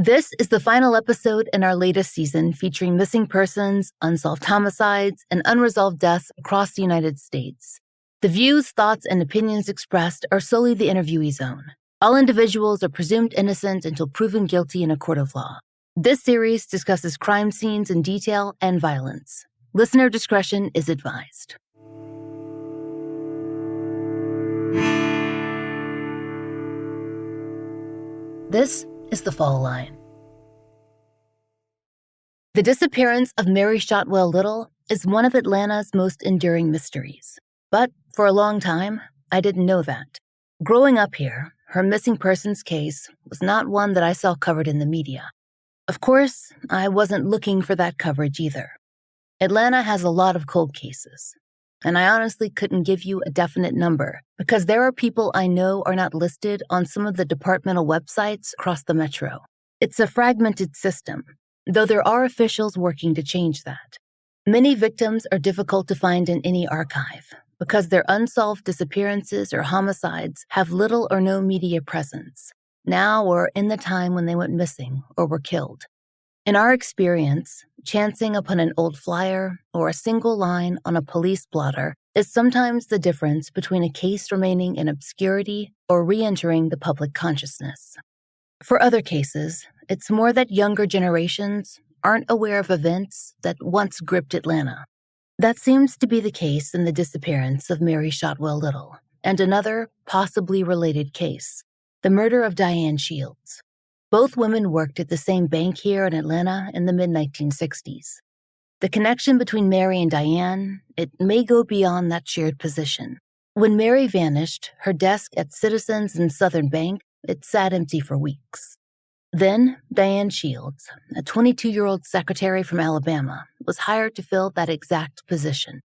This is the final episode in our latest season featuring missing persons, unsolved homicides, and unresolved deaths across the United States. The views, thoughts, and opinions expressed are solely the interviewee's own. All individuals are presumed innocent until proven guilty in a court of law. This series discusses crime scenes in detail and violence. Listener discretion is advised. This is The Fall Line. The disappearance of Mary Shotwell Little is one of Atlanta's most enduring mysteries. But for a long time, I didn't know that. Growing up here, her missing persons case was not one that I saw covered in the media. Of course, I wasn't looking for that coverage either. Atlanta has a lot of cold cases, and I honestly couldn't give you a definite number because there are people I know are not listed on some of the departmental websites across the metro. It's a fragmented system, though there are officials working to change that. Many victims are difficult to find in any archive because their unsolved disappearances or homicides have little or no media presence, now or in the time when they went missing or were killed. In our experience, chancing upon an old flyer or a single line on a police blotter is sometimes the difference between a case remaining in obscurity or re-entering the public consciousness. For other cases, it's more that younger generations aren't aware of events that once gripped Atlanta. That seems to be the case in the disappearance of Mary Shotwell Little and another, possibly related case, the murder of Diane Shields. Both women worked at the same bank here in Atlanta in the mid-1960s. The connection between Mary and Diane, it may go beyond that shared position. When Mary vanished, her desk at Citizens and Southern Bank, it sat empty for weeks. Then, Diane Shields, a 22-year-old secretary from Alabama, was hired to fill that exact position.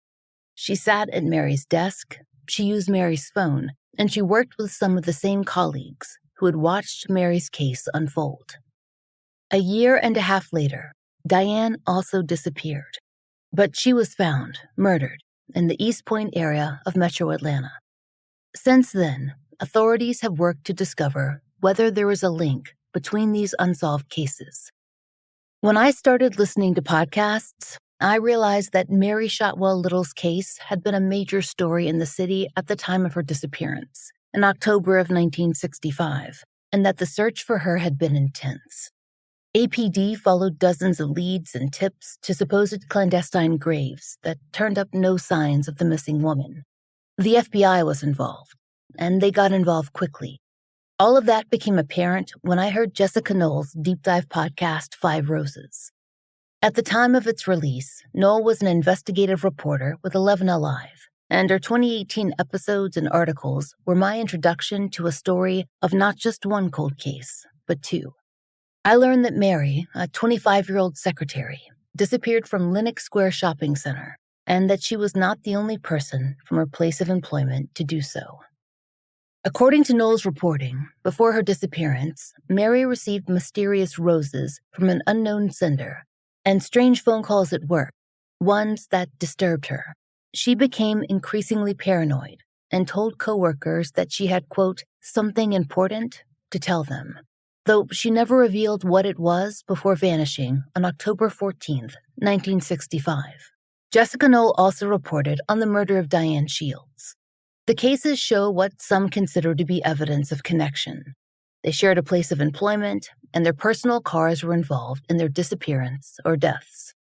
She sat at Mary's desk, she used Mary's phone, and she worked with some of the same colleagues who had watched Mary's case unfold. A year and a half later, Diane also disappeared, but she was found, murdered, in the East Point area of Metro Atlanta. Since then, authorities have worked to discover whether there is a link between these unsolved cases. When I started listening to podcasts, I realized that Mary Shotwell Little's case had been a major story in the city at the time of her disappearance, in October of 1965, and that the search for her had been intense. APD followed dozens of leads and tips to supposed clandestine graves that turned up no signs of the missing woman. The FBI was involved, and they got involved quickly. All of that became apparent when I heard Jessica Knoll's deep dive podcast, 5 Roses. At the time of its release, Knoll was an investigative reporter with 11 Alive, and her 2018 episodes and articles were my introduction to a story of not just one cold case, but 2. I learned that Mary, a 25-year-old secretary, disappeared from Lenox Square shopping center, and that she was not the only person from her place of employment to do so. According to Knoll's reporting, before her disappearance, Mary received mysterious roses from an unknown sender and strange phone calls at work, ones that disturbed her. She became increasingly paranoid and told coworkers that she had, quote, something important to tell them, though she never revealed what it was before vanishing on October 14th, 1965. Jessica Knoll also reported on the murder of Diane Shields. The cases show what some consider to be evidence of connection. They shared a place of employment, and their personal cars were involved in their disappearance or deaths.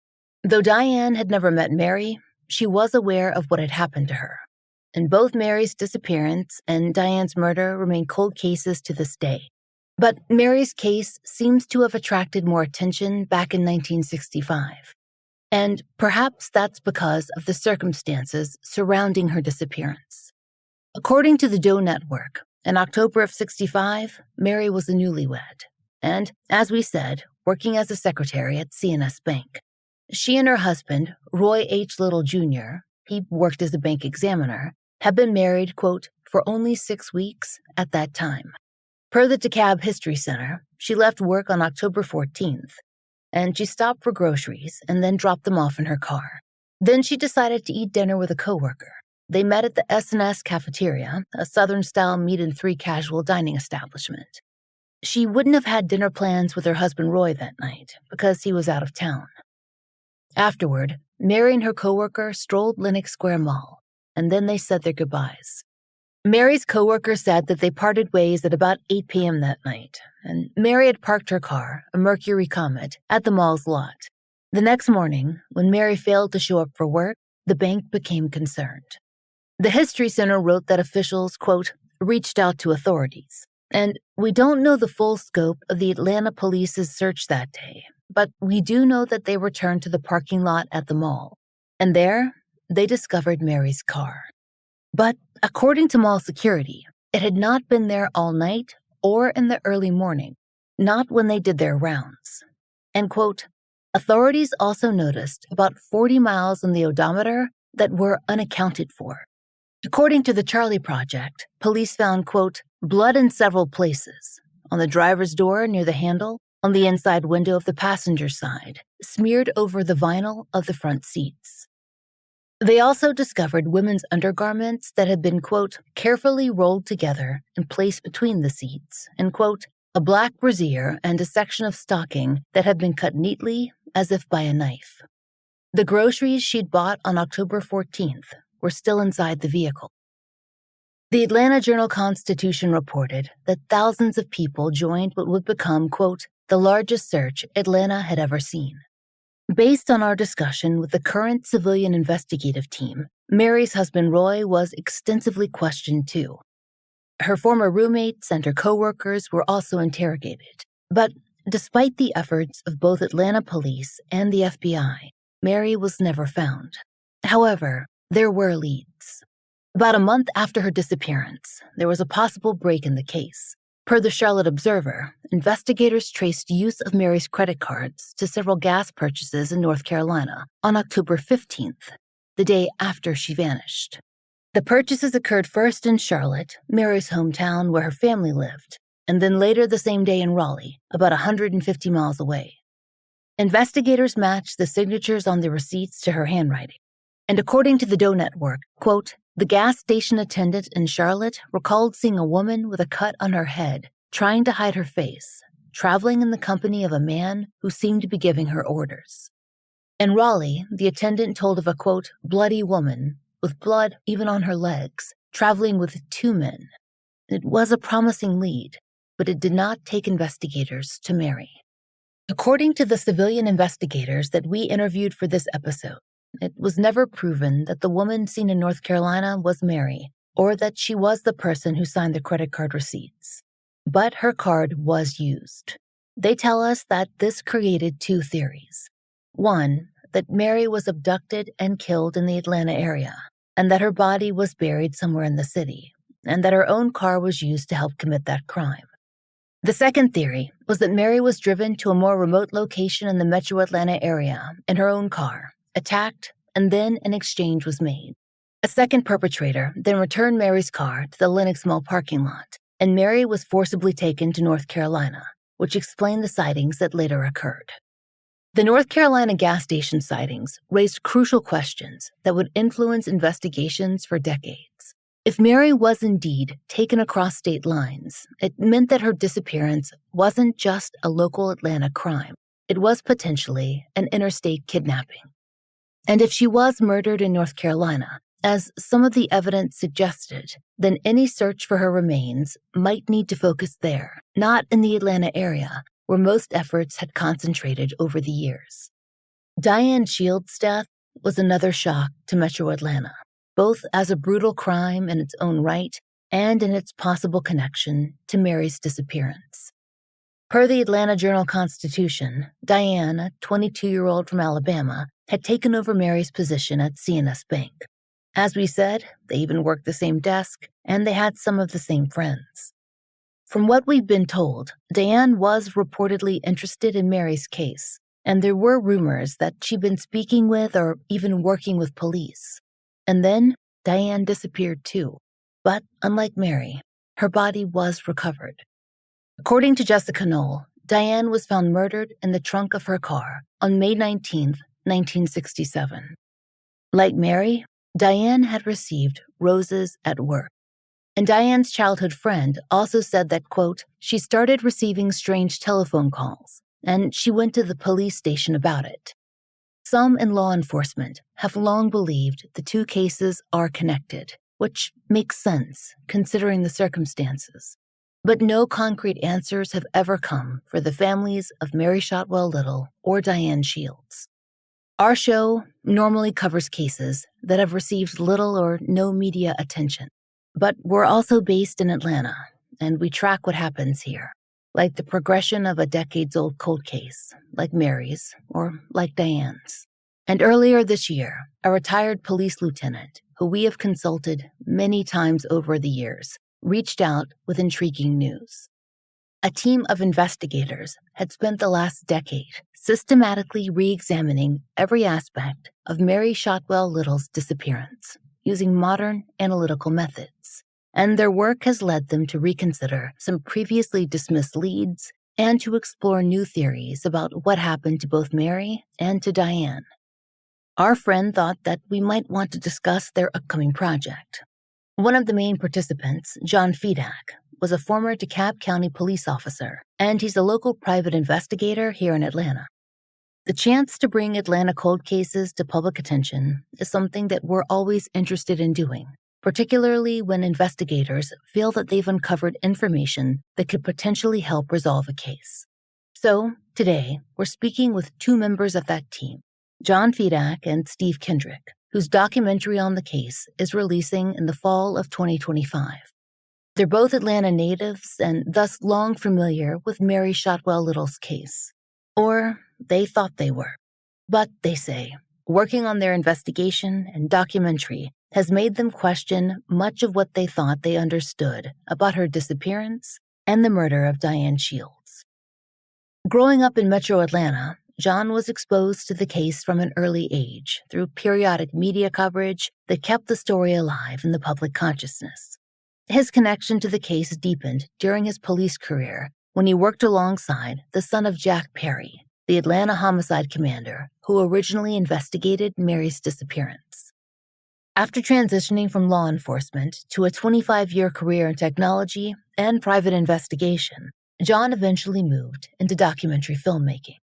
Though Diane had never met Mary, she was aware of what had happened to her. And both Mary's disappearance and Diane's murder remain cold cases to this day. But Mary's case seems to have attracted more attention back in 1965. And perhaps that's because of the circumstances surrounding her disappearance. According to the Doe Network, in October of '65, Mary was a newlywed, and, as we said, working as a secretary at C&S Bank. She and her husband, Roy H. Little Jr., he worked as a bank examiner, had been married, quote, for only 6 weeks at that time. Per the DeKalb History Center, she left work on October 14th, and she stopped for groceries and then dropped them off in her car. Then she decided to eat dinner with a coworker. They met at the S&S Cafeteria, a Southern-style meat-and-three casual dining establishment. she wouldn't have had dinner plans with her husband Roy that night because he was out of town. Afterward, Mary and her coworker strolled Lenox Square Mall, and then they said their goodbyes. Mary's coworker said that they parted ways at about 8 p.m. that night, and Mary had parked her car, a Mercury Comet, at the mall's lot. The next morning, when Mary failed to show up for work, the bank became concerned. The History Center wrote that officials, quote, reached out to authorities. And we don't know the full scope of the Atlanta police's search that day, but we do know that they returned to the parking lot at the mall. And there, they discovered Mary's car. But according to mall security, it had not been there all night or in the early morning, not when they did their rounds. And quote, authorities also noticed about 40 miles on the odometer that were unaccounted for. According to the Charlie Project, police found, quote, blood in several places, on the driver's door near the handle, on the inside window of the passenger side, smeared over the vinyl of the front seats. They also discovered women's undergarments that had been, quote, carefully rolled together and placed between the seats, and, quote, a black brassiere and a section of stocking that had been cut neatly as if by a knife. The groceries she'd bought on October 14th were still inside the vehicle. The Atlanta Journal-Constitution reported that thousands of people joined what would become, quote, the largest search Atlanta had ever seen. Based on our discussion with the current civilian investigative team, Mary's husband Roy was extensively questioned too. Her former roommates and her coworkers were also interrogated. But despite the efforts of both Atlanta police and the FBI, Mary was never found. However, there were leads. About a month after her disappearance, there was a possible break in the case. Per the Charlotte Observer, investigators traced use of Mary's credit cards to several gas purchases in North Carolina on October 15th, the day after she vanished. The purchases occurred first in Charlotte, Mary's hometown where her family lived, and then later the same day in Raleigh, about 150 miles away. Investigators matched the signatures on the receipts to her handwriting. And according to the Doe Network, quote, the gas station attendant in Charlotte recalled seeing a woman with a cut on her head, trying to hide her face, traveling in the company of a man who seemed to be giving her orders. In Raleigh, the attendant told of a, quote, bloody woman, with blood even on her legs, traveling with 2 men. It was a promising lead, but it did not take investigators to Mary. According to the civilian investigators that we interviewed for this episode, it was never proven that the woman seen in North Carolina was Mary, or that she was the person who signed the credit card receipts. But her card was used. They tell us that this created 2 theories. One, that Mary was abducted and killed in the Atlanta area, and that her body was buried somewhere in the city, and that her own car was used to help commit that crime. The second theory was that Mary was driven to a more remote location in the metro Atlanta area in her own car, attacked, and then an exchange was made. A second perpetrator then returned Mary's car to the Lenox Mall parking lot, and Mary was forcibly taken to North Carolina, which explained the sightings that later occurred. The North Carolina gas station sightings raised crucial questions that would influence investigations for decades. If Mary was indeed taken across state lines, it meant that her disappearance wasn't just a local Atlanta crime. It was potentially an interstate kidnapping. And if she was murdered in North Carolina, as some of the evidence suggested, then any search for her remains might need to focus there, not in the Atlanta area, where most efforts had concentrated over the years. Diane Shields' death was another shock to Metro Atlanta, both as a brutal crime in its own right and in its possible connection to Mary's disappearance. Per the Atlanta Journal-Constitution, Diane, a 22-year-old from Alabama, had taken over Mary's position at C&S Bank. As we said, they even worked the same desk, and they had some of the same friends. From what we've been told, Diane was reportedly interested in Mary's case, and there were rumors that she'd been speaking with or even working with police. And then Diane disappeared too. But unlike Mary, her body was recovered. According to Jessica Knoll, Diane was found murdered in the trunk of her car on May 19th, 1967. Like Mary, Diane had received roses at work. And Diane's childhood friend also said that, quote, she started receiving strange telephone calls, and she went to the police station about it. Some in law enforcement have long believed the two cases are connected, which makes sense considering the circumstances. But no concrete answers have ever come for the families of Mary Shotwell Little or Diane Shields. Our show normally covers cases that have received little or no media attention, but we're also based in Atlanta, and we track what happens here, like the progression of a decades-old cold case, like Mary's or like Diane's. And earlier this year, a retired police lieutenant, who we have consulted many times over the years, reached out with intriguing news. A team of investigators had spent the last decade systematically re-examining every aspect of Mary Shotwell Little's disappearance using modern analytical methods, and their work has led them to reconsider some previously dismissed leads and to explore new theories about what happened to both Mary and to Diane. Our friend thought that we might want to discuss their upcoming project. One of the main participants, John Fedak, was a former DeKalb County police officer, and he's a local private investigator here in Atlanta. The chance to bring Atlanta cold cases to public attention is something that we're always interested in doing, particularly when investigators feel that they've uncovered information that could potentially help resolve a case. So, today, we're speaking with two members of that team, John Fedak and Steve Kendrick, whose documentary on the case is releasing in the fall of 2025. They're both Atlanta natives and thus long familiar with Mary Shotwell Little's case. Or they thought they were. But they say, working on their investigation and documentary has made them question much of what they thought they understood about her disappearance and the murder of Diane Shields. Growing up in Metro Atlanta, John was exposed to the case from an early age through periodic media coverage that kept the story alive in the public consciousness. His connection to the case deepened during his police career when he worked alongside the son of Jack Perry, the Atlanta homicide commander who originally investigated Mary's disappearance. After transitioning from law enforcement to a 25-year career in technology and private investigation, John eventually moved into documentary filmmaking.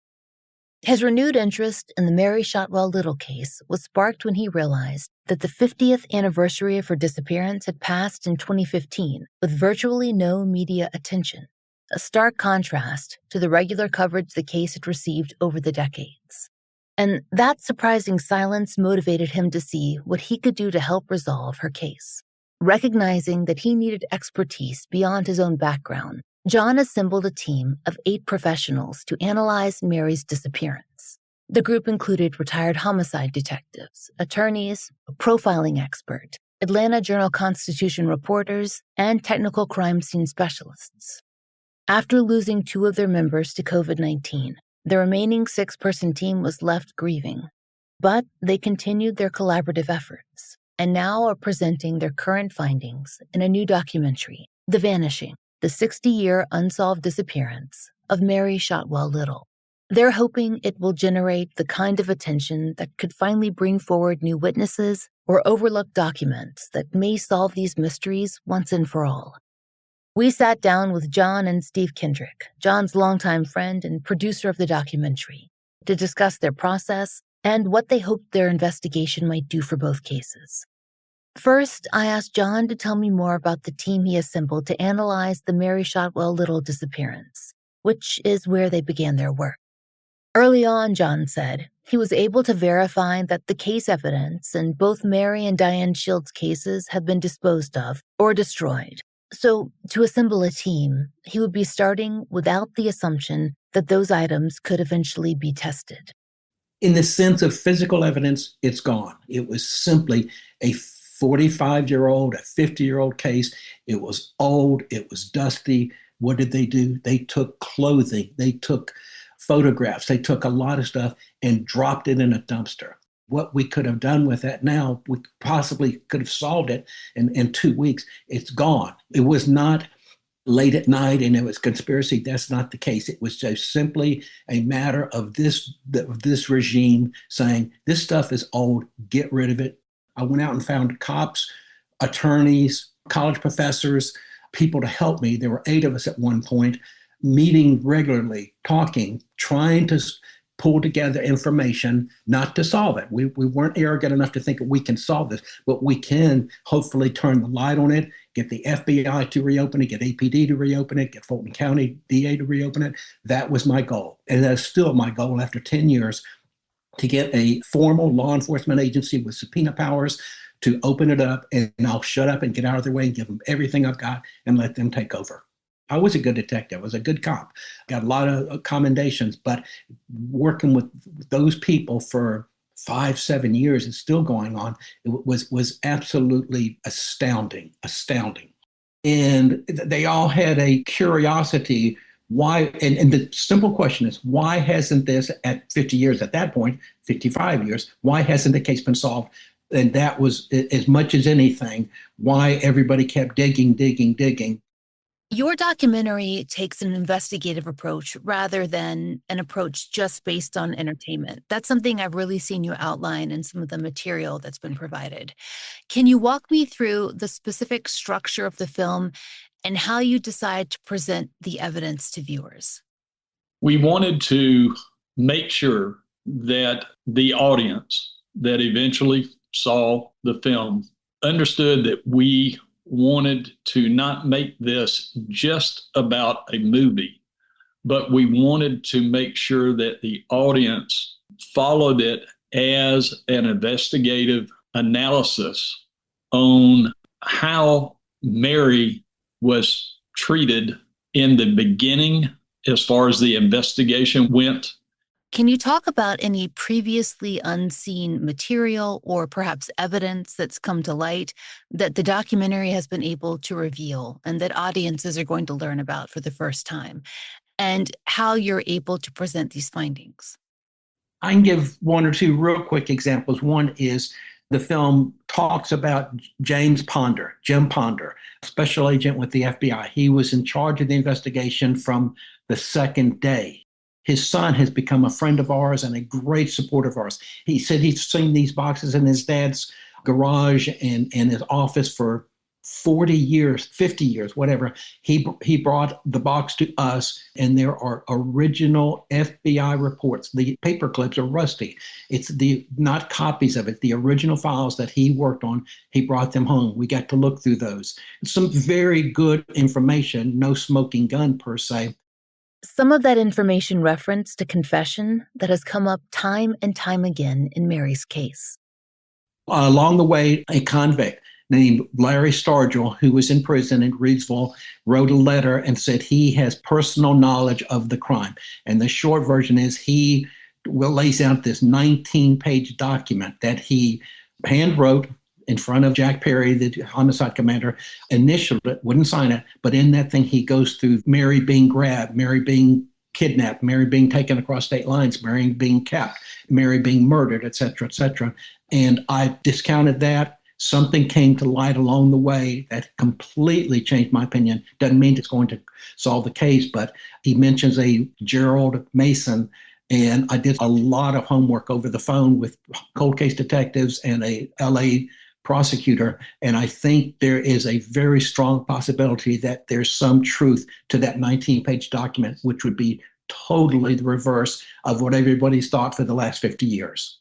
His renewed interest in the Mary Shotwell Little case was sparked when he realized that the 50th anniversary of her disappearance had passed in 2015 with virtually no media attention, a stark contrast to the regular coverage the case had received over the decades. And that surprising silence motivated him to see what he could do to help resolve her case. Recognizing that he needed expertise beyond his own background, John assembled a team of 8 professionals to analyze Mary's disappearance. The group included retired homicide detectives, attorneys, a profiling expert, Atlanta Journal-Constitution reporters, and technical crime scene specialists. After losing 2 of their members to COVID-19, the remaining 6-person team was left grieving. But they continued their collaborative efforts, and now are presenting their current findings in a new documentary, The Vanishing, the 60-year unsolved disappearance of Mary Shotwell Little. They're hoping it will generate the kind of attention that could finally bring forward new witnesses or overlooked documents that may solve these mysteries once and for all. We sat down with John and Steve Kendrick, John's longtime friend and producer of the documentary, to discuss their process and what they hoped their investigation might do for both cases. First, I asked John to tell me more about the team he assembled to analyze the Mary Shotwell Little disappearance, which is where they began their work. Early on, John said, he was able to verify that the case evidence in both Mary and Diane Shields' cases had been disposed of or destroyed. So, to assemble a team, he would be starting without the assumption that those items could eventually be tested. In the sense of physical evidence, it's gone. It was simply a 45-year-old, a 50-year-old case. It was old. It was dusty. What did they do? They took clothing. They took photographs. They took a lot of stuff and dropped it in a dumpster. What we could have done with that now, we possibly could have solved it in 2 weeks. It's gone. It was not late at night and it was conspiracy. That's not the case. It was just simply a matter of this regime saying, this stuff is old, get rid of it. I went out and found cops, attorneys, college professors, people to help me. There were 8 of us at one point, meeting regularly, talking, trying to pull together information, not to solve it. We weren't arrogant enough to think that we can solve this, but we can hopefully turn the light on it, get the FBI to reopen it, get APD to reopen it, get Fulton County DA to reopen it. That was my goal. And that's still my goal after 10 years, to get a formal law enforcement agency with subpoena powers to open it up, and I'll shut up and get out of their way and give them everything I've got and let them take over. I was a good detective. I was a good cop. Got a lot of commendations, but working with those people for 5-7 years is still going on. It was absolutely astounding. And they all had a curiosity. Why? And the simple question is, why hasn't this, at 50 years at that point, 55 years, why hasn't the case been solved? And that was, as much as anything, why everybody kept digging. Your documentary takes an investigative approach rather than an approach just based on entertainment. That's something I've really seen you outline in some of the material that's been provided. Can you walk me through the specific structure of the film and how you decide to present the evidence to viewers? We wanted to make sure that the audience that eventually saw the film understood that we wanted to not make this just about a movie, but we wanted to make sure that the audience followed it as an investigative analysis on how Mary was treated in the beginning as far as the investigation went. Can you talk about any previously unseen material or perhaps evidence that's come to light that the documentary has been able to reveal and that audiences are going to learn about for the first time, and how you're able to present these findings? I can give 1 or 2 real quick examples. One is the film talks about Jim Ponder, special agent with the FBI. He was in charge of the investigation from the second day. His son has become a friend of ours and a great supporter of ours. He said he's seen these boxes in his dad's garage and his office for 40 years, 50 years, whatever. He brought the box to us, and there are original FBI reports. The paper clips are rusty. It's not copies of it, the original files that he worked on. He brought them home. We got to look through those. Some very good information, no smoking gun per se. Some of that information referenced a confession that has come up time and time again in Mary's case. Along the way, a convict named Larry Stargell, who was in prison in Reidsville, wrote a letter and said he has personal knowledge of the crime. And the short version is he lays out this 19-page document that he handwrote in front of Jack Perry, the homicide commander, initialed it, wouldn't sign it, but in that thing he goes through Mary being grabbed, Mary being kidnapped, Mary being taken across state lines, Mary being kept, Mary being murdered, et cetera, et cetera. And I discounted that. Something came to light along the way that completely changed my opinion. Doesn't mean it's going to solve the case, but he mentions a Gerald Mason, and I did a lot of homework over the phone with cold case detectives and a LA prosecutor, and I think there is a very strong possibility that there's some truth to that 19-page document, which would be totally the reverse of what everybody's thought for the last 50 years.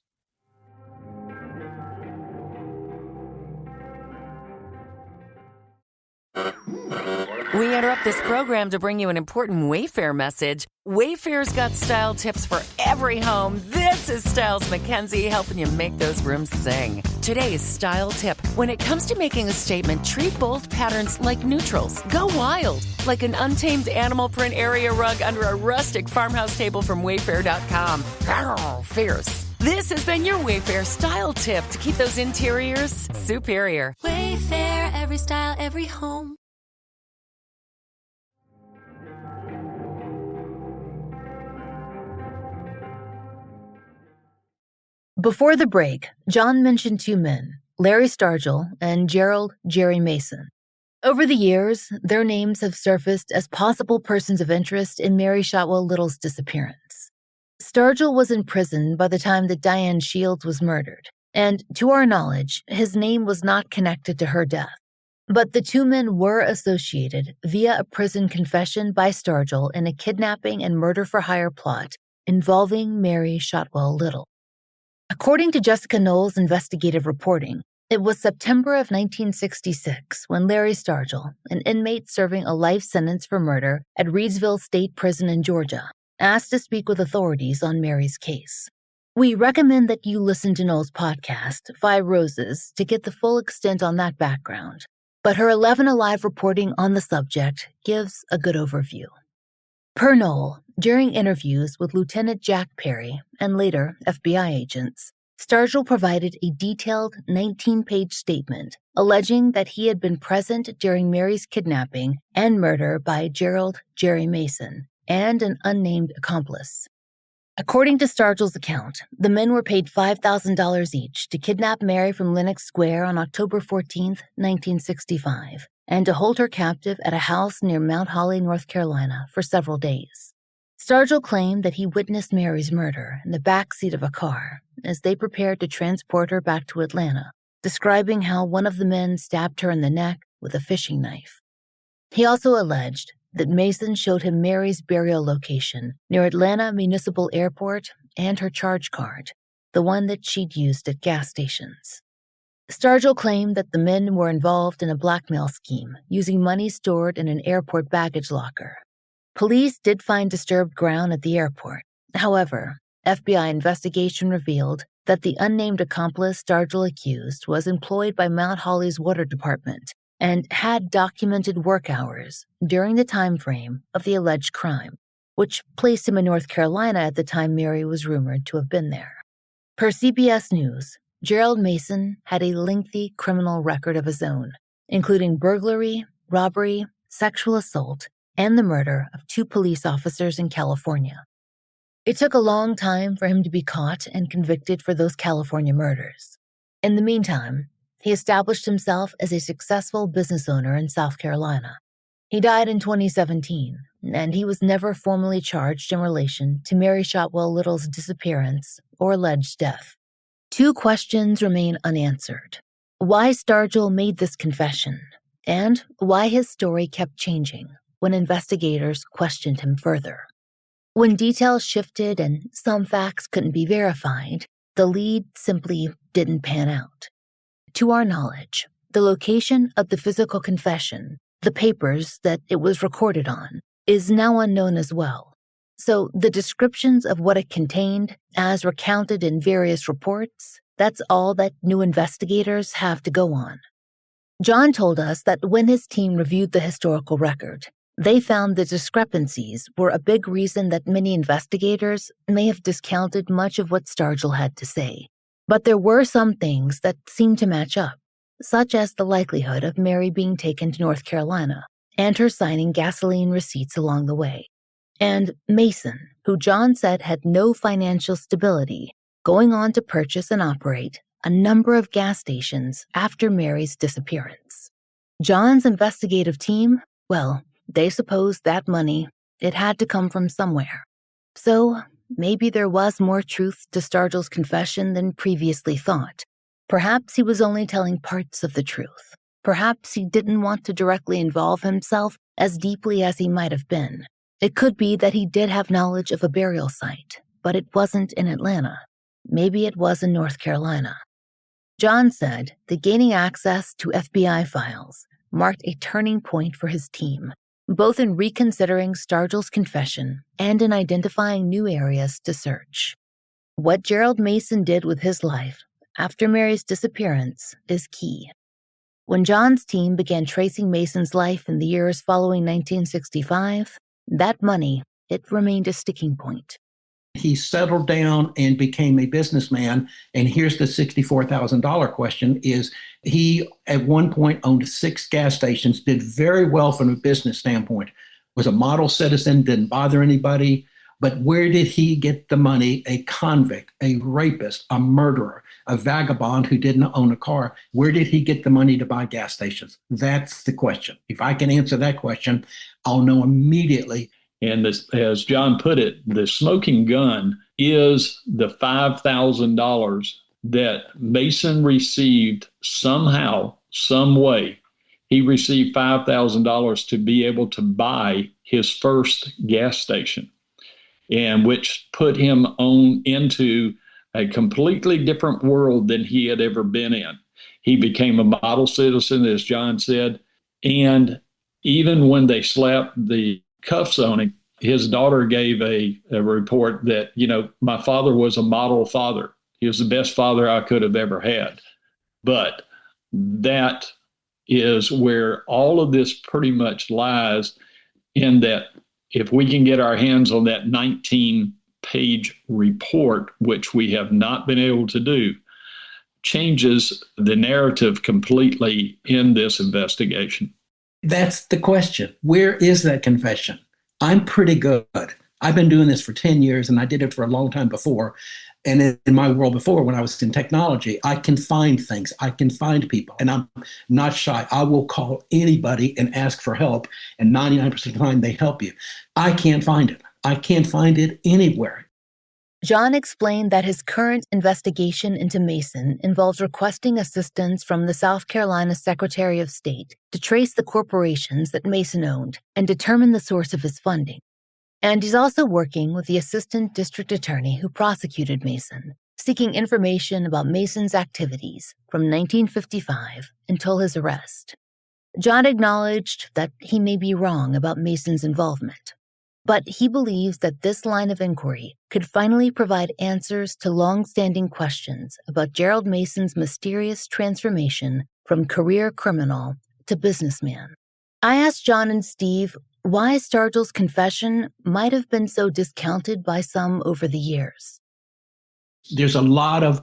We interrupt this program to bring you an important Wayfair message. Wayfair's got style tips for every home. This is Styles McKenzie helping you make those rooms sing. Today's style tip: when it comes to making a statement, treat bold patterns like neutrals. Go wild, like an untamed animal print area rug under a rustic farmhouse table from Wayfair.com. Arr, fierce. This has been your Wayfair style tip to keep those interiors superior. Wayfair, every style, every home. Before the break, John mentioned 2 men, Larry Stargell and Gerald Jerry Mason. Over the years, their names have surfaced as possible persons of interest in Mary Shotwell Little's disappearance. Stargell was in prison by the time that Diane Shields was murdered, and to our knowledge, his name was not connected to her death. But the two men were associated via a prison confession by Stargell in a kidnapping and murder-for-hire plot involving Mary Shotwell Little. According to Jessica Knoll's investigative reporting, it was September of 1966 when Larry Stargell, an inmate serving a life sentence for murder at Reidsville State Prison in Georgia, asked to speak with authorities on Mary's case. We recommend that you listen to Knoll's podcast, 5 Roses, to get the full extent on that background, but her 11 Alive reporting on the subject gives a good overview. Per Knoll, during interviews with Lieutenant Jack Perry and later FBI agents, Stargell provided a detailed 19-page statement alleging that he had been present during Mary's kidnapping and murder by Gerald Jerry Mason and an unnamed accomplice. According to Stargell's account, the men were paid $5,000 each to kidnap Mary from Lenox Square on October 14, 1965, and to hold her captive at a house near Mount Holly, North Carolina, for several days. Stargell claimed that he witnessed Mary's murder in the back seat of a car as they prepared to transport her back to Atlanta, describing how one of the men stabbed her in the neck with a fishing knife. He also alleged that Mason showed him Mary's burial location near Atlanta Municipal Airport and her charge card, the one that she'd used at gas stations. Stargell claimed that the men were involved in a blackmail scheme using money stored in an airport baggage locker. Police did find disturbed ground at the airport. However, FBI investigation revealed that the unnamed accomplice Stargell accused was employed by Mount Holly's water department and had documented work hours during the time frame of the alleged crime, which placed him in North Carolina at the time Mary was rumored to have been there. Per CBS News, Gerald Mason had a lengthy criminal record of his own, including burglary, robbery, sexual assault, and the murder of 2 police officers in California. It took a long time for him to be caught and convicted for those California murders. In the meantime, he established himself as a successful business owner in South Carolina. He died in 2017, and he was never formally charged in relation to Mary Shotwell Little's disappearance or alleged death. 2 questions remain unanswered: why Stargell made this confession, and why his story kept changing when investigators questioned him further. When details shifted and some facts couldn't be verified, the lead simply didn't pan out. To our knowledge, the location of the physical confession, the papers that it was recorded on, is now unknown as well. So the descriptions of what it contained, as recounted in various reports, that's all that new investigators have to go on. John told us that when his team reviewed the historical record, they found the discrepancies were a big reason that many investigators may have discounted much of what Stargell had to say. But there were some things that seemed to match up, such as the likelihood of Mary being taken to North Carolina and her signing gasoline receipts along the way. And Mason, who John said had no financial stability, going on to purchase and operate a number of gas stations after Mary's disappearance. John's investigative team, well, they supposed that money, it had to come from somewhere. So maybe there was more truth to Stargell's confession than previously thought. Perhaps he was only telling parts of the truth. Perhaps he didn't want to directly involve himself as deeply as he might have been. It could be that he did have knowledge of a burial site, but it wasn't in Atlanta. Maybe it was in North Carolina. John said that gaining access to FBI files marked a turning point for his team, both in reconsidering Stargell's confession and in identifying new areas to search. What Gerald Mason did with his life after Mary's disappearance is key. When John's team began tracing Mason's life in the years following 1965, that money, it remained a sticking point. He settled down and became a businessman. And here's the $64,000 question is he at one point owned 6 gas stations, did very well from a business standpoint, was a model citizen, didn't bother anybody. But where did he get the money? A convict, a rapist, a murderer, a vagabond who didn't own a car. Where did he get the money to buy gas stations? That's the question. If I can answer that question, I'll know immediately. And this, as John put it, the smoking gun is the $5,000 that Mason received somehow, some way he received $5,000 to be able to buy his first gas station, and which put him on into a completely different world than he had ever been in. He became a model citizen, as John said, and even when they slapped the cuffs on him, his daughter gave a report that, my father was a model father. He was the best father I could have ever had. But that is where all of this pretty much lies, in that if we can get our hands on that 19-page report, which we have not been able to do, changes the narrative completely in this investigation. That's the question. Where is that confession? I'm pretty good. I've been doing this for 10 years, and I did it for a long time before. And in my world before, when I was in technology, I can find things. I can find people, and I'm not shy. I will call anybody and ask for help, and 99% of the time they help you. I can't find it. I can't find it anywhere. John explained that his current investigation into Mason involves requesting assistance from the South Carolina Secretary of State to trace the corporations that Mason owned and determine the source of his funding. And he's also working with the assistant district attorney who prosecuted Mason, seeking information about Mason's activities from 1955 until his arrest. John acknowledged that he may be wrong about Mason's involvement, but he believes that this line of inquiry could finally provide answers to long-standing questions about Gerald Mason's mysterious transformation from career criminal to businessman. I asked John and Steve why Stargell's confession might have been so discounted by some over the years. There's a lot of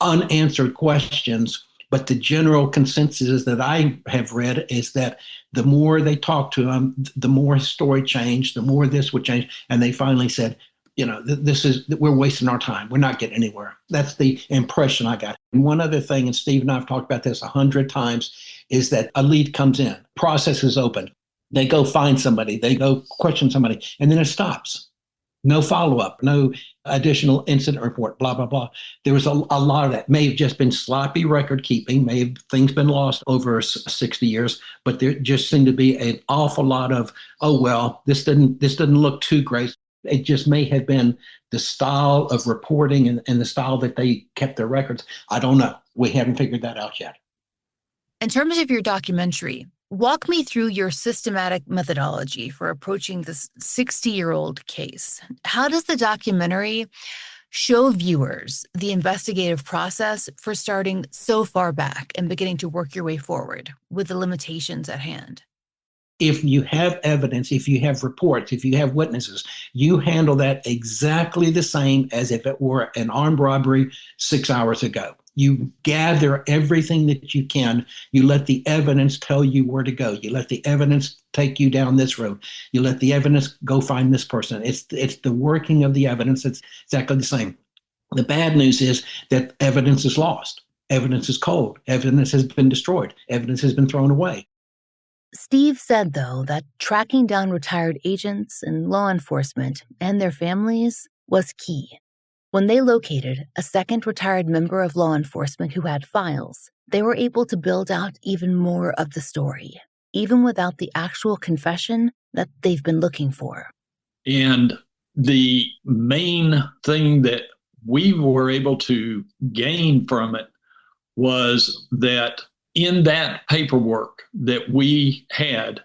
unanswered questions, but the general consensus that I have read is that the more they talked to him, the more his story changed, the more this would change. And they finally said, we're wasting our time. We're not getting anywhere. That's the impression I got. And one other thing, and Steve and I have talked about this 100 times, is that a lead comes in, process is open. They go find somebody, they go question somebody, and then it stops. No follow-up, no additional incident report, blah, blah, blah. There was a lot of that. May have just been sloppy record keeping, may have things been lost over 60 years, but there just seemed to be an awful lot of, this didn't look too great. It just may have been the style of reporting and the style that they kept their records. I don't know. We haven't figured that out yet. In terms of your documentary, walk me through your systematic methodology for approaching this 60-year-old case. How does the documentary show viewers the investigative process for starting so far back and beginning to work your way forward with the limitations at hand? If you have evidence, if you have reports, if you have witnesses, you handle that exactly the same as if it were an armed robbery 6 hours ago. You gather everything that you can. You let the evidence tell you where to go. You let the evidence take you down this road. You let the evidence go find this person. It's the working of the evidence. It's exactly the same. The bad news is that evidence is lost. Evidence is cold. Evidence has been destroyed. Evidence has been thrown away. Steve said, though, that tracking down retired agents and law enforcement and their families was key. When they located a second retired member of law enforcement who had files, they were able to build out even more of the story, even without the actual confession that they've been looking for. And the main thing that we were able to gain from it was that in that paperwork that we had,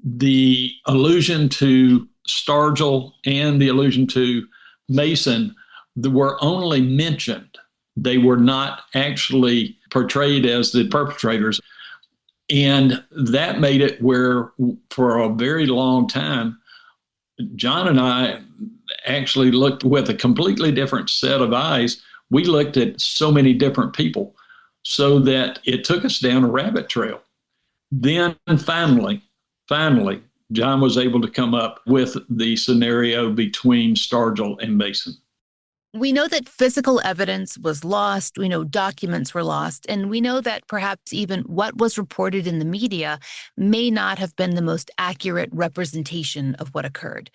the allusion to Stargell and the allusion to Mason were only mentioned. They were not actually portrayed as the perpetrators. And that made it where, for a very long time, John and I actually looked with a completely different set of eyes. We looked at so many different people so that it took us down a rabbit trail. Then finally, John was able to come up with the scenario between Stargell and Mason. We know that physical evidence was lost. We know documents were lost. And we know that perhaps even what was reported in the media may not have been the most accurate representation of what occurred.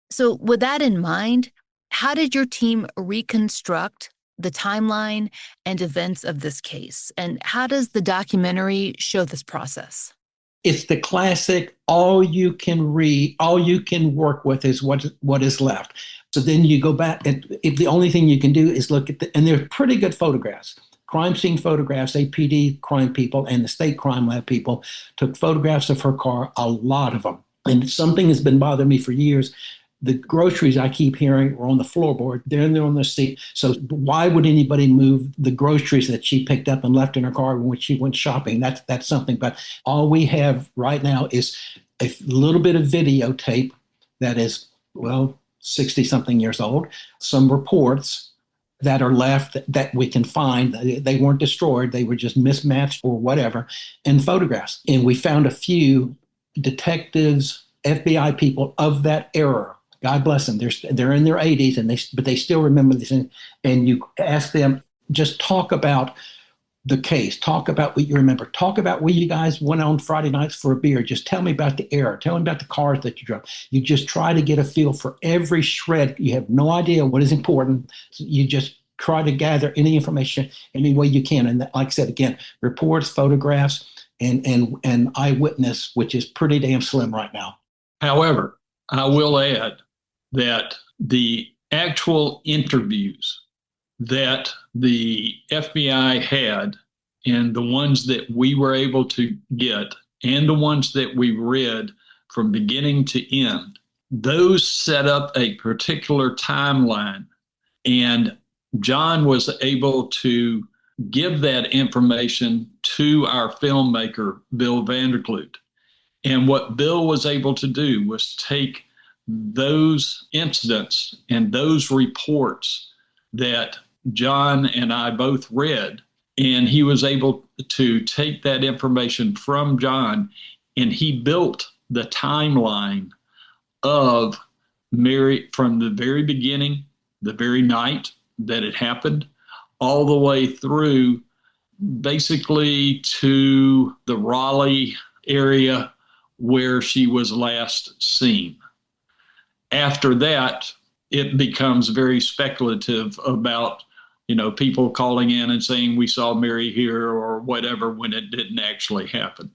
So with that in mind, how did your team reconstruct the timeline and events of this case? And how does the documentary show this process? It's the classic, all you can read, all you can work with is what is left. So then you go back, and if the only thing you can do is look at and they're pretty good photographs. Crime scene photographs, APD crime people and the state crime lab people took photographs of her car, a lot of them. And something has been bothering me for years. The groceries I keep hearing are on the floorboard. They're on the seat. So why would anybody move the groceries that she picked up and left in her car when she went shopping? That's something. But all we have right now is a little bit of videotape that is, 60-something years old, some reports that are left that we can find. They weren't destroyed. They were just mismatched or whatever, and photographs. And we found a few detectives, FBI people of that era. God bless them. They're in their 80s, but they still remember this. And you ask them, just talk about the case. Talk about what you remember. Talk about where you guys went on Friday nights for a beer. Just tell me about the era. Tell me about the cars that you drove. You just try to get a feel for every shred. You have no idea what is important. You just try to gather any information any way you can. And like I said, again, reports, photographs, and eyewitness, which is pretty damn slim right now. However, I will add that the actual interviews that the FBI had, and the ones that we were able to get, and the ones that we read from beginning to end, those set up a particular timeline. And John was able to give that information to our filmmaker, Bill Vanderkloot. And what Bill was able to do was take those incidents and those reports that John and I both read, and he was able to take that information from John, and he built the timeline of Mary from the very beginning, the very night that it happened, all the way through basically to the Raleigh area where she was last seen. After that, it becomes very speculative about, people calling in and saying we saw Mary here or whatever when it didn't actually happen.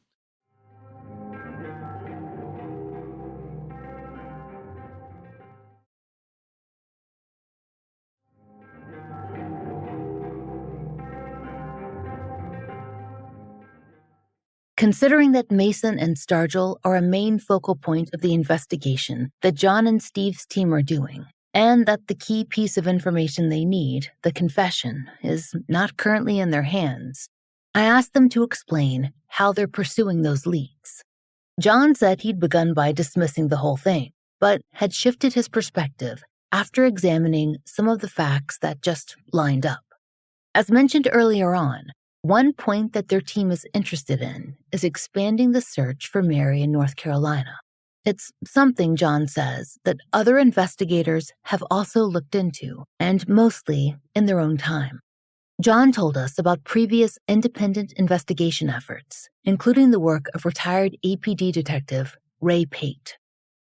Considering that Mason and Stargell are a main focal point of the investigation that John and Steve's team are doing, and that the key piece of information they need, the confession, is not currently in their hands, I asked them to explain how they're pursuing those leads. John said he'd begun by dismissing the whole thing, but had shifted his perspective after examining some of the facts that just lined up. As mentioned earlier on, one point that their team is interested in is expanding the search for Mary in North Carolina. It's something, John says, that other investigators have also looked into, and mostly in their own time. John told us about previous independent investigation efforts, including the work of retired APD detective Ray Pate.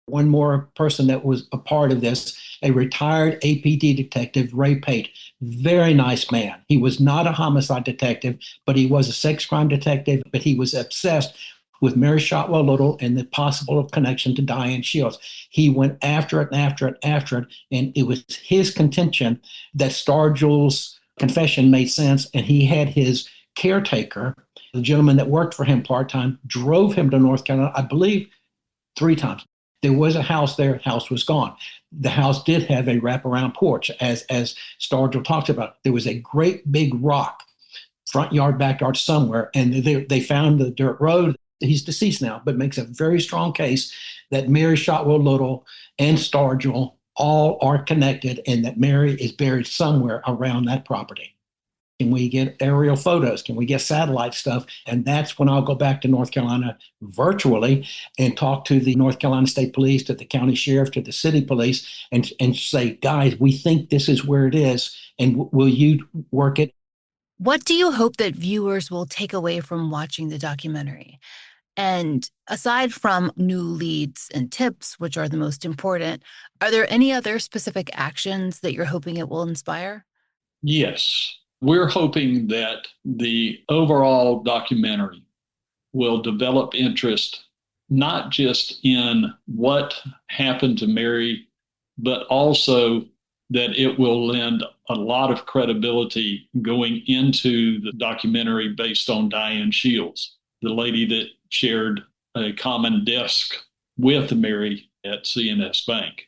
One more person that was a part of this, a retired APD detective, Ray Pate. Very nice man. He was not a homicide detective, but he was a sex crime detective, but he was obsessed with Mary Shotwell Little and the possible connection to Diane Shields. He went after it and after it and after it, and it was his contention that Stargell's confession made sense, and he had his caretaker, the gentleman that worked for him part-time, drove him to North Carolina, I believe 3 times. There was a house there. House was gone. The house did have a wraparound porch, as Stargell talks about. There was a great big rock, front yard, backyard somewhere, and they found the dirt road. He's deceased now, but makes a very strong case that Mary Shotwell Little and Stargell all are connected, and that Mary is buried somewhere around that property. Can we get aerial photos? Can we get satellite stuff? And that's when I'll go back to North Carolina virtually and talk to the North Carolina State Police, to the county sheriff, to the city police, and say, guys, we think this is where it is, and will you work it? What do you hope that viewers will take away from watching the documentary? And aside from new leads and tips, which are the most important, are there any other specific actions that you're hoping it will inspire? Yes. We're hoping that the overall documentary will develop interest not just in what happened to Mary, but also that it will lend a lot of credibility going into the documentary based on Diane Shields, the lady that shared a common desk with Mary at C&S Bank.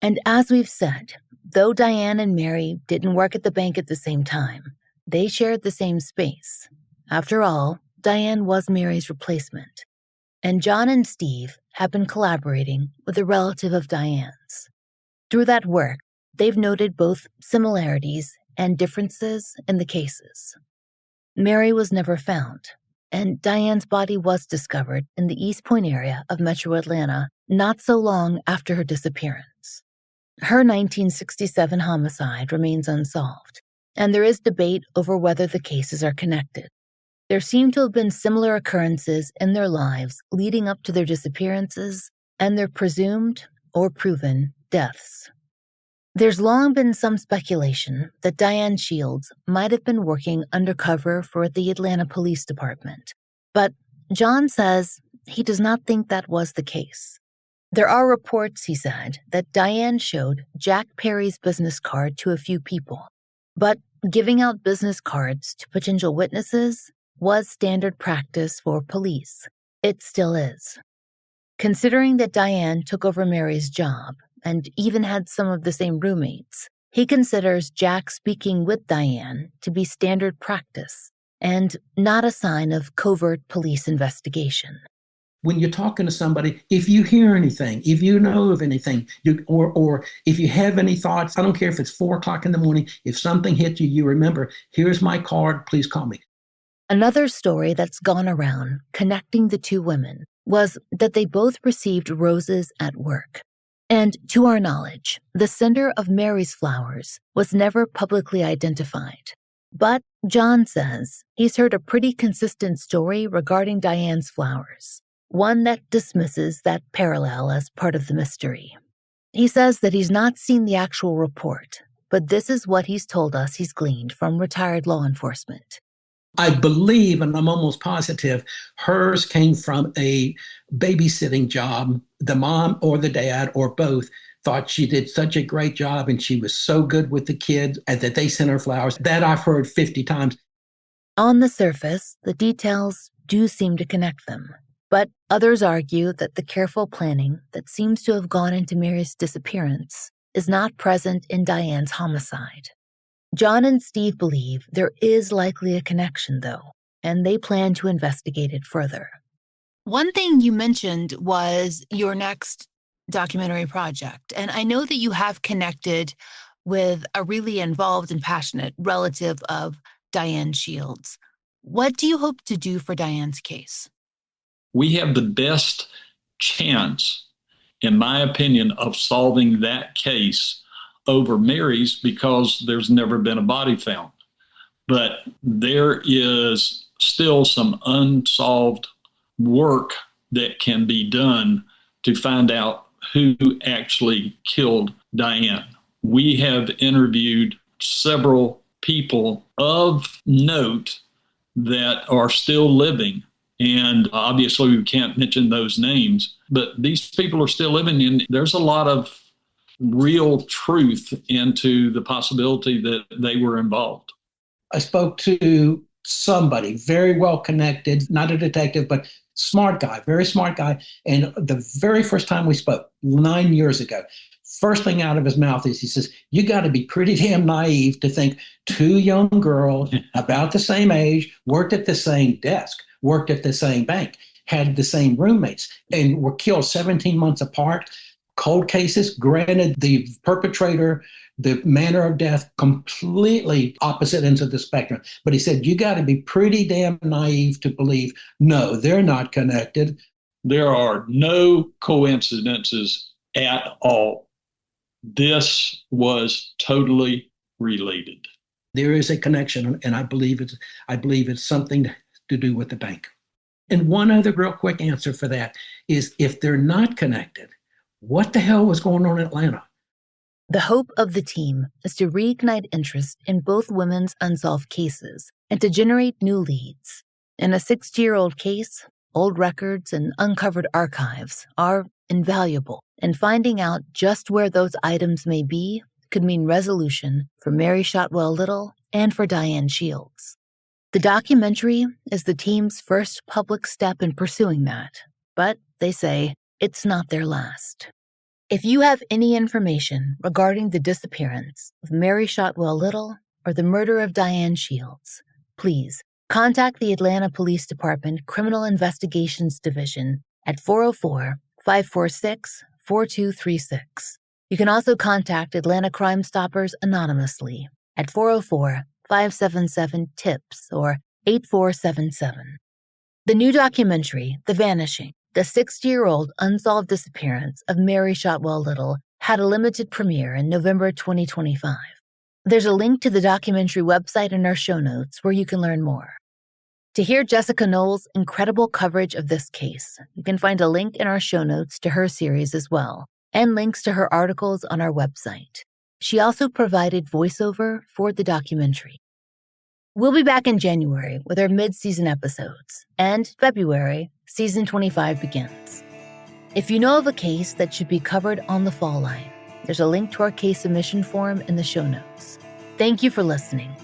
And as we've said, though Diane and Mary didn't work at the bank at the same time, they shared the same space. After all, Diane was Mary's replacement. And John and Steve have been collaborating with a relative of Diane's. Through that work, they've noted both similarities and differences in the cases. Mary was never found, and Diane's body was discovered in the East Point area of Metro Atlanta not so long after her disappearance. Her 1967 homicide remains unsolved, and there is debate over whether the cases are connected. There seem to have been similar occurrences in their lives leading up to their disappearances and their presumed or proven deaths. There's long been some speculation that Diane Shields might have been working undercover for the Atlanta Police Department, but John says he does not think that was the case. There are reports, he said, that Diane showed Jack Perry's business card to a few people, but giving out business cards to potential witnesses was standard practice for police. It still is. Considering that Diane took over Mary's job and even had some of the same roommates, he considers Jack speaking with Diane to be standard practice and not a sign of covert police investigation. When you're talking to somebody, if you hear anything, if you know of anything, or if you have any thoughts, I don't care if it's 4 o'clock in the morning, if something hits you, you remember, here's my card, please call me. Another story that's gone around connecting the two women was that they both received roses at work. And to our knowledge, the sender of Mary's flowers was never publicly identified. But John says he's heard a pretty consistent story regarding Diane's flowers, one that dismisses that parallel as part of the mystery. He says that he's not seen the actual report, but this is what he's told us he's gleaned from retired law enforcement. I believe, and I'm almost positive, hers came from a babysitting job. The mom or the dad or both thought she did such a great job and she was so good with the kids and that they sent her flowers. That I've heard 50 times. On the surface, the details do seem to connect them, but others argue that the careful planning that seems to have gone into Mary's disappearance is not present in Diane's homicide. John and Steve believe there is likely a connection, though, and they plan to investigate it further. One thing you mentioned was your next documentary project, and I know that you have connected with a really involved and passionate relative of Diane Shields. What do you hope to do for Diane's case? We have the best chance, in my opinion, of solving that case over Mary's because there's never been a body found. But there is still some unsolved work that can be done to find out who actually killed Diane. We have interviewed several people of note that are still living. And obviously we can't mention those names, but these people are still living, and there's a lot of real truth into the possibility that they were involved. I spoke to somebody very well connected, not a detective, but smart guy, very smart guy. And the very first time we spoke, 9 years ago, first thing out of his mouth is he says, you got to be pretty damn naive to think 2 young girls about the same age, worked at the same desk, worked at the same bank, had the same roommates, and were killed 17 months apart. Cold cases, granted, the perpetrator, the manner of death, completely opposite ends of the spectrum. But he said, you got to be pretty damn naive to believe, no, they're not connected. There are no coincidences at all. This was totally related. There is a connection, and I believe it's something to do with the bank. And one other real quick answer for that is if they're not connected, what the hell was going on in Atlanta? The hope of the team is to reignite interest in both women's unsolved cases and to generate new leads. In a 60-year-old case, old records, and uncovered archives are invaluable, and finding out just where those items may be could mean resolution for Mary Shotwell Little and for Diane Shields. The documentary is the team's first public step in pursuing that, but they say it's not their last. If you have any information regarding the disappearance of Mary Shotwell Little or the murder of Diane Shields, please contact the Atlanta Police Department Criminal Investigations Division at 404-546-4236. You can also contact Atlanta CrimeStoppers anonymously at 404-577-TIPS or 8477. The new documentary, The Vanishing, the 60-year-old unsolved disappearance of Mary Shotwell Little, had a limited premiere in November 2025. There's a link to the documentary website in our show notes where you can learn more. To hear Jessica Knoll's incredible coverage of this case, you can find a link in our show notes to her series as well, and links to her articles on our website. She also provided voiceover for the documentary. We'll be back in January with our mid-season episodes, and February, season 25 begins. If you know of a case that should be covered on the Fall Line, there's a link to our case submission form in the show notes. Thank you for listening.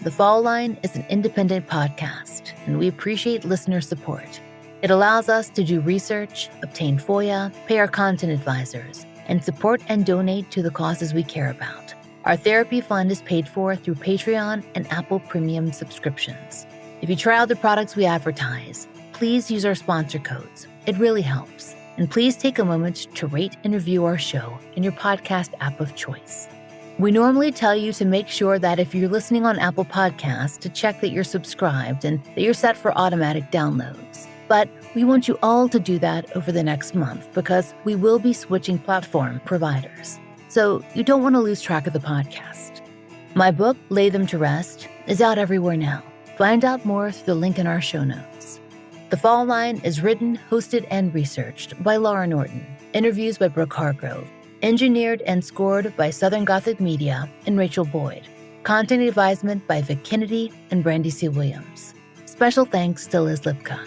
The Fall Line is an independent podcast, and we appreciate listener support. It allows us to do research, obtain FOIA, pay our content advisors, and support and donate to the causes we care about. Our therapy fund is paid for through Patreon and Apple Premium subscriptions. If you try out the products we advertise, please use our sponsor codes. It really helps. And please take a moment to rate and review our show in your podcast app of choice. We normally tell you to make sure that if you're listening on Apple Podcasts, to check that you're subscribed and that you're set for automatic downloads. But we want you all to do that over the next month because we will be switching platform providers. So you don't want to lose track of the podcast. My book, Lay Them to Rest, is out everywhere now. Find out more through the link in our show notes. The Fall Line is written, hosted, and researched by Laura Norton. Interviews by Brooke Hargrove. Engineered and scored by Southern Gothic Media and Rachel Boyd. Content advisement by Vic Kennedy and Brandy C. Williams. Special thanks to Liz Lipka.